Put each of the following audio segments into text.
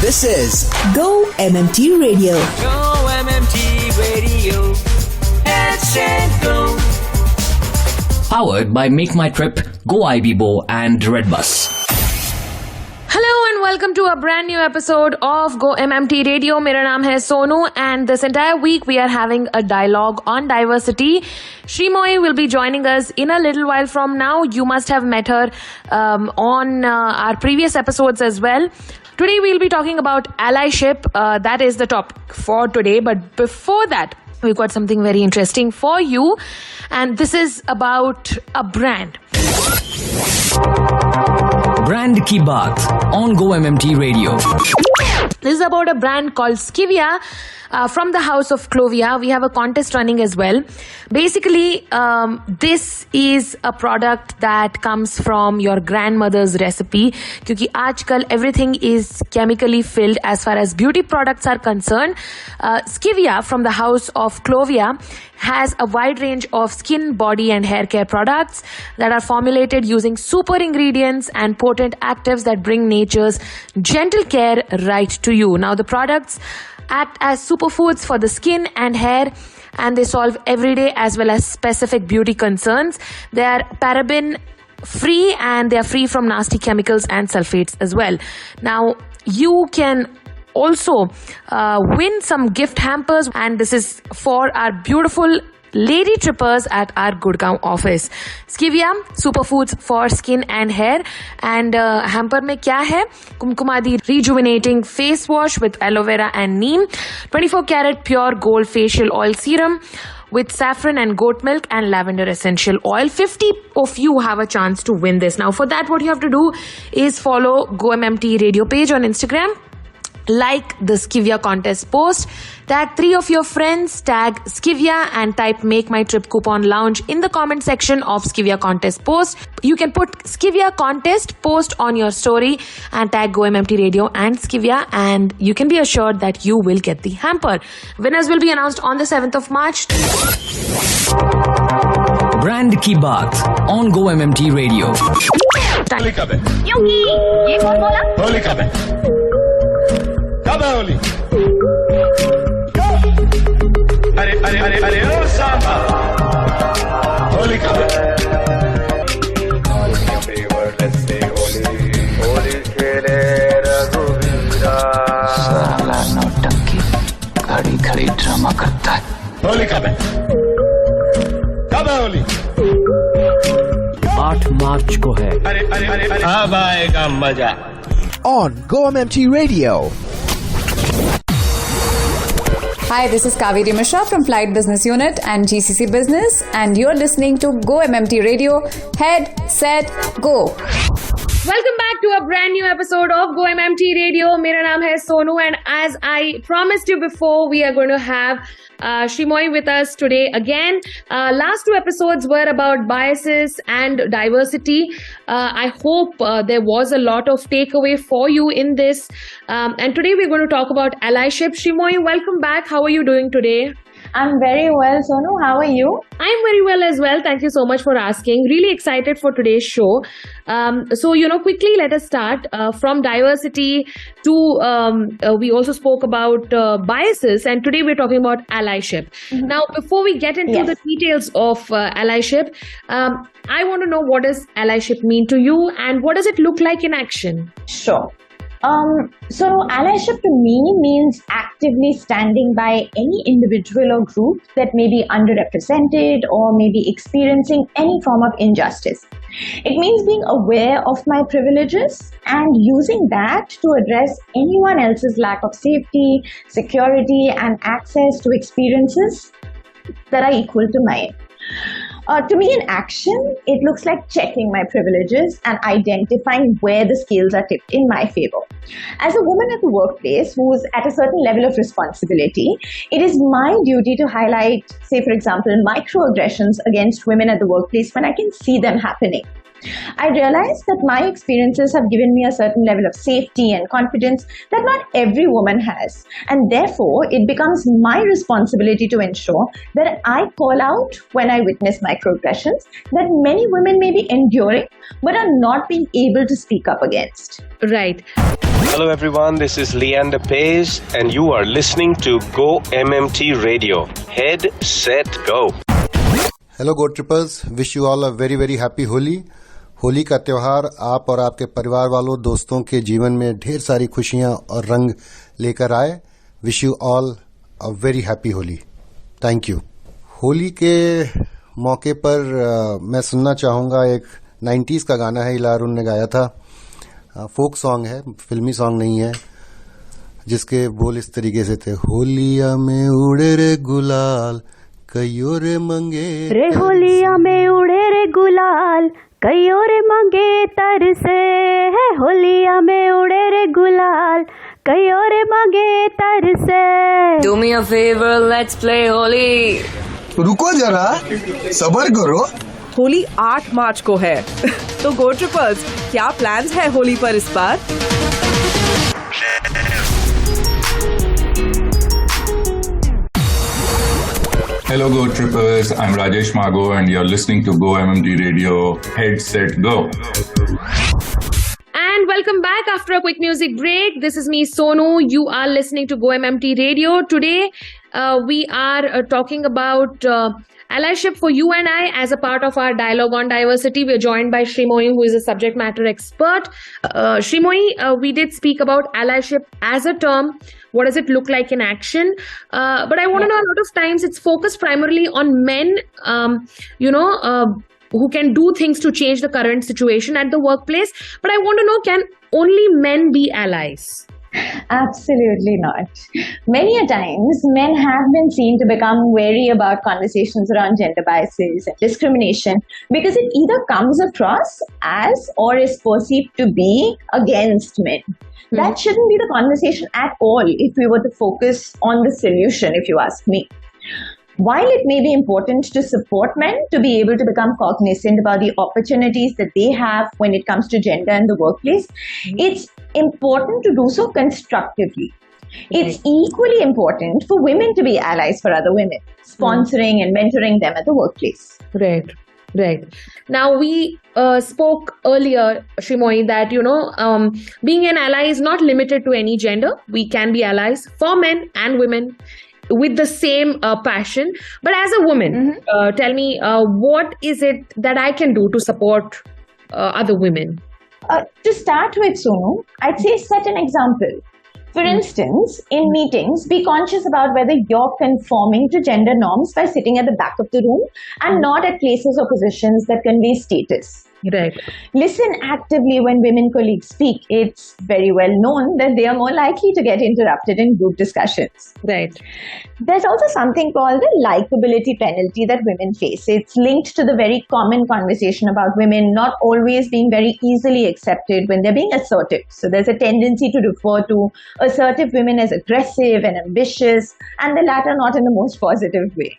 This is Go-MMT Radio. Go-MMT Radio. Let's go. Powered by Make My Trip, Go-IBBO and Redbus. Hello and welcome to a brand new episode of Go-MMT Radio. मेरा नाम है Sonu and this entire week we are having a dialogue on diversity. Sreemoyee will be joining us in a little while from now. You must have met her on our previous episodes as well. Today we'll be talking about allyship. That is the topic for today. But before that, we've got something very interesting for you. And this is about a brand. Brand Ki Baat on Go-MMT Radio. This is about a brand called Skivia from the house of Clovia. We have a contest running as well. Basically, this is a product that comes from your grandmother's recipe. Because आजकल everything is chemically filled as far as beauty products are concerned. Skivia from the house of Clovia has a wide range of skin, body and hair care products that are formulated using super ingredients and potent actives that bring nature's gentle care right to you. Now the products act as superfoods for the skin and hair, and they solve everyday as well as specific beauty concerns. They are paraben free and they are free from nasty chemicals and sulfates as well. Now you can also win some gift hampers, and this is for our beautiful lady trippers at our Gurgaon office. Skivia superfoods for skin and hair, and hamper में क्या है? Kumkumadi rejuvenating face wash with aloe vera and neem, 24 karat pure gold facial oil serum with saffron and goat milk and lavender essential oil. 50 of you have a chance to win this. Now for that, what you have to do is follow Go-MMT radio page on Instagram. Like the Skivia contest post, tag 3 of your friends, tag Skivia and type Make My Trip coupon lounge in the comment section of Skivia contest post. You can put Skivia contest post on your story and tag Go-MMT Radio and Skivia, and you can be assured that you will get the hamper. Winners will be announced on the 7th of March. Brand Ki Baat on Go-MMT Radio. Holi कब है? ये कौन बोला? होली कब है? कब है होली? अरे अरे अरे अरे ओ सांबा, होली कब है? होली खेले रघुवीरा। साला नौटंकी खड़ी खड़ी ड्रामा करता है। होली कब है? कब है होली? 8 मार्च को है. अरे अरे अरे अरे अब आएगा मजा. On Go-MMT Radio. Hi, this is Kaveri Mishra from Flight Business Unit and GCC Business, and you're listening to Go-MMT Radio. Head, set, go. Welcome back to a brand new episode of Go-MMT Radio. मेरा नाम है Sonu, and as I promised you before, we are going to have Sreemoyee with us today again. Last 2 episodes were about biases and diversity. I hope there was a lot of takeaway for you in this. And today we're going to talk about allyship. Sreemoyee, welcome back. How are you doing today? I'm very well, Sonu. How are you? I'm very well as well. Thank you so much for asking. Really excited for today's show. So, quickly let us start from diversity to, we also spoke about biases, and today we're talking about allyship. Mm-hmm. Now, before we get into the details of allyship, I want to know, what does allyship mean to you and what does it look like in action? Sure. So allyship to me means actively standing by any individual or group that may be underrepresented or may be experiencing any form of injustice. It means being aware of my privileges and using that to address anyone else's lack of safety, security, and access to experiences that are equal to mine. To me, in action, it looks like checking my privileges and identifying where the scales are tipped in my favor. As a woman at the workplace who's at a certain level of responsibility, it is my duty to highlight, say, for example, microaggressions against women at the workplace when I can see them happening. I realized that my experiences have given me a certain level of safety and confidence that not every woman has. And therefore, it becomes my responsibility to ensure that I call out when I witness microaggressions that many women may be enduring but are not being able to speak up against. Right. Hello everyone, this is Leander Page and you are listening to Go-MMT Radio. Head, set, go. Hello go trippers, wish you all a very very happy Holi. Holi का त्यौहार आप और आपके परिवार वालों, दोस्तों के जीवन में ढेर सारी खुशियां और रंग लेकर आए। Wish you all a very happy Holi. Thank you. Holi के मौके पर मैं सुनना चाहूँगा, एक 90s का गाना है, इला अरुण ने गाया था। फोक सॉन्ग है, फिल्मी सॉन्ग नहीं है, जिसके बोल इस तरीके से थे। होलिया में उड़े रे गुलाल कईयो रे मंगे रे, होलिया में उड़े रे गुलाल कईयो रे मंगे तर से है। होलिया में उड़े रे गुलाल कईयो रे मंगे तर से। Do me a favor, let's play Holi. रुको जरा, सबर करो। होली 8 मार्च को है तो गो ट्रिपर्स, क्या प्लान्स है होली पर इस बार? Hello Go Trippers, I'm Rajesh Mago and you're listening to Go-MMT Radio. Head, set, go. And welcome back after a quick music break. This is me, Sonu. You are listening to Go-MMT Radio. Today, we are talking about allyship for you and I as a part of our dialogue on diversity. We're joined by Sreemoyee, who is a subject matter expert. Sreemoyee, we did speak about allyship as a term. What does it look like in action? But I want to know, a lot of times it's focused primarily on men, who can do things to change the current situation at the workplace. But I want to know, can only men be allies? Absolutely not. Many a times, men have been seen to become wary about conversations around gender biases and discrimination because it either comes across as or is perceived to be against men. That shouldn't be the conversation at all if we were to focus on the solution, if you ask me. While it may be important to support men to be able to become cognizant about the opportunities that they have when it comes to gender in the workplace, it's important to do so constructively. It's equally important for women to be allies for other women, sponsoring and mentoring them at the workplace. Right. Right. Now, we spoke earlier, Sreemoyee, that, being an ally is not limited to any gender. We can be allies for men and women with the same passion. But as a woman, tell me, what is it that I can do to support other women? To start with, Sonu, I'd say set an example. For instance, in meetings, be conscious about whether you're conforming to gender norms by sitting at the back of the room and not at places or positions that convey status. Right. Listen actively when women colleagues speak. It's very well known that they are more likely to get interrupted in group discussions. Right. There's also something called the likability penalty that women face. It's linked to the very common conversation about women not always being very easily accepted when they're being assertive. So there's a tendency to refer to assertive women as aggressive and ambitious, and the latter not in the most positive way.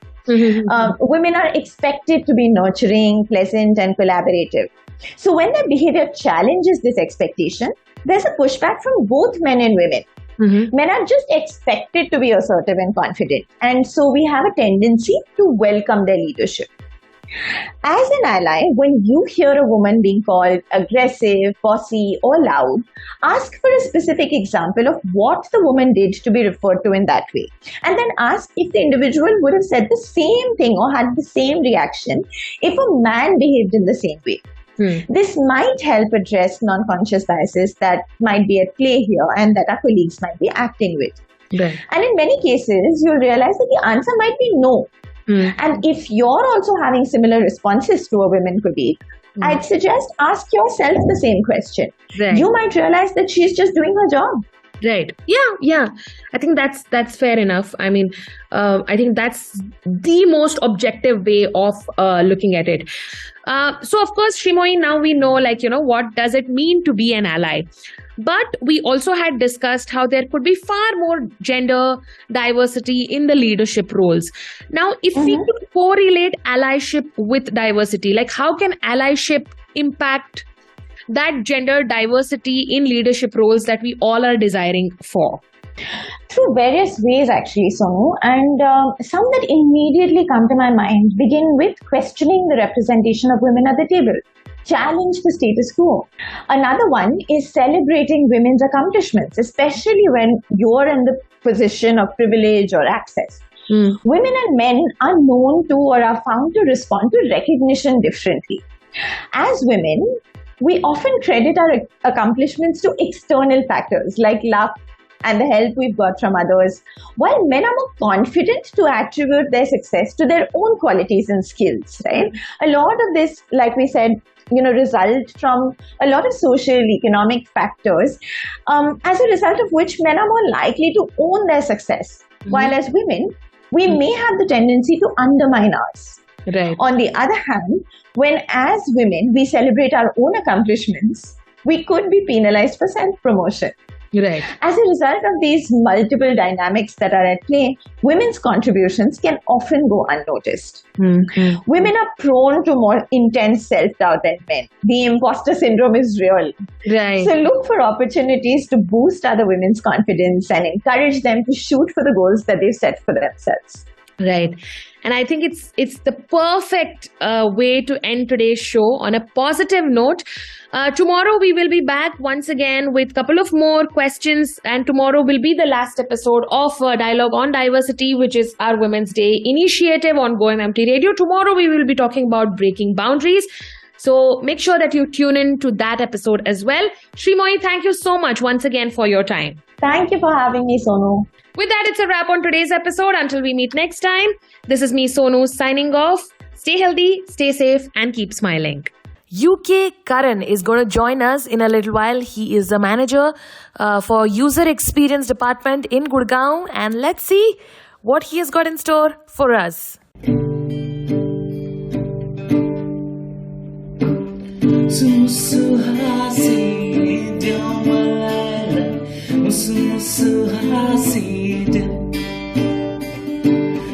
Women are expected to be nurturing, pleasant, and collaborative. So when their behavior challenges this expectation, there's a pushback from both men and women. Men are just expected to be assertive and confident, and so we have a tendency to welcome their leadership. As an ally, when you hear a woman being called aggressive, bossy, or loud, ask for a specific example of what the woman did to be referred to in that way. And then ask if the individual would have said the same thing or had the same reaction if a man behaved in the same way. This might help address non-conscious biases that might be at play here and that our colleagues might be acting with. Right. And in many cases, you'll realize that the answer might be no. And if you're also having similar responses to a women colleague, I'd suggest ask yourself the same question. Right. You might realize that she's just doing her job. Right. Yeah. I think that's fair enough. I mean, I think that's the most objective way of looking at it. So, of course, Sreemoyee, now we know, what does it mean to be an ally? But we also had discussed how there could be far more gender diversity in the leadership roles. Now, if we could correlate allyship with diversity, how can allyship impact that gender diversity in leadership roles that we all are desiring for? Through various ways, actually, Sonu, and some that immediately come to my mind begin with questioning the representation of women at the table. Challenge the status quo. Another one is celebrating women's accomplishments, especially when you're in the position of privilege or access. Women and men are known to or are found to respond to recognition differently. As women, we often credit our accomplishments to external factors like luck and the help we've got from others, while men are more confident to attribute their success to their own qualities and skills, right? A lot of this, like we said, result from a lot of social, economic factors, as a result of which men are more likely to own their success, while as women, we may have the tendency to undermine ours. Right. On the other hand, when as women we celebrate our own accomplishments, we could be penalized for self-promotion. Right. As a result of these multiple dynamics that are at play, women's contributions can often go unnoticed. Women are prone to more intense self-doubt than men. The imposter syndrome is real. Right. So look for opportunities to boost other women's confidence and encourage them to shoot for the goals that they've set for themselves. Right. And I think it's the perfect way to end today's show on a positive note. Tomorrow we will be back once again with a couple of more questions, and tomorrow will be the last episode of Dialogue on Diversity, which is our Women's Day initiative on Go-MMT Radio. Tomorrow we will be talking about breaking boundaries. So make sure that you tune in to that episode as well. Sreemoyee, thank you so much once again for your time. Thank you for having me, Sonu. With that, it's a wrap on today's episode. Until we meet next time, this is me, Sonu, signing off. Stay healthy, stay safe, and keep smiling. UK Karan is going to join us in a little while. He is the manager for User Experience Department in Gurgaon. And let's see what he has got in store for us.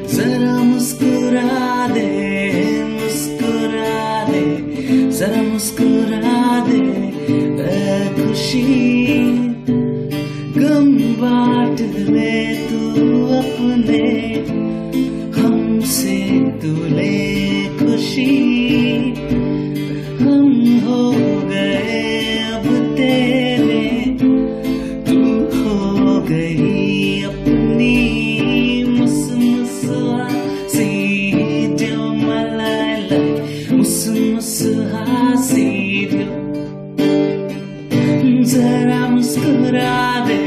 जरा मुस्कुरा दे जरा मुस्कुरा दे खुशी गम बांट ले तू अपने हमसे तू ले खुशी हम हो गए अब तेरे तू हो गई अपनी जरा मुस्कुरा दे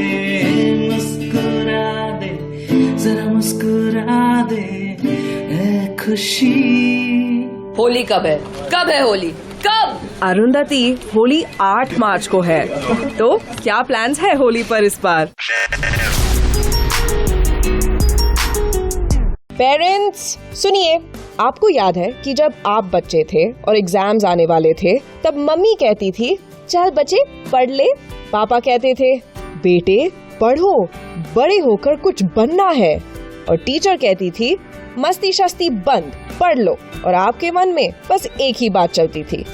जरा मुस्कुरा दे खुशी। होली कब है होली कब? अरुंधति, होली 8 मार्च को है, तो क्या प्लान्स है होली पर इस बार? पेरेंट्स सुनिए, आपको याद है कि जब आप बच्चे थे और एग्जाम्स आने वाले थे, तब मम्मी कहती थी चल बच्चे पढ़ ले, पापा कहते थे बेटे पढ़ो, बड़े होकर कुछ बनना है, और टीचर कहती थी मस्ती शस्ती बंद, पढ़ लो, और आपके मन में बस एक ही बात चलती थी,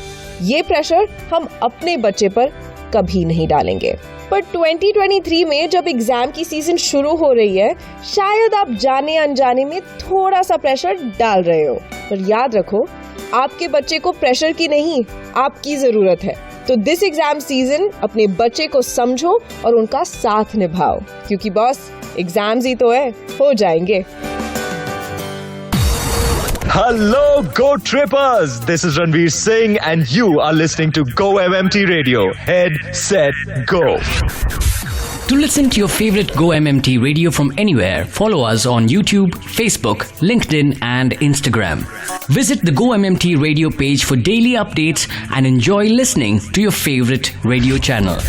ये प्रेशर हम अपने बच्चे पर कभी नहीं डालेंगे। पर 2023 में जब एग्जाम की सीजन शुरू हो रही है, शायद आप जाने अनजाने में थोड़ा सा प्रेशर डाल रहे हो, पर याद रखो आपके बच्चे को प्रेशर की नहीं, आपकी जरूरत है। तो दिस एग्जाम सीजन अपने बच्चे को समझो और उनका साथ निभाओ, क्योंकि बॉस एग्जाम्स ही तो है, हो जाएंगे। Hello, Go-Trippers! This is Ranveer Singh and you are listening to Go-MMT Radio. Head, set, go! To listen to your favorite Go-MMT radio from anywhere, follow us on YouTube, Facebook, LinkedIn and Instagram. Visit the Go-MMT radio page for daily updates and enjoy listening to your favorite radio channel.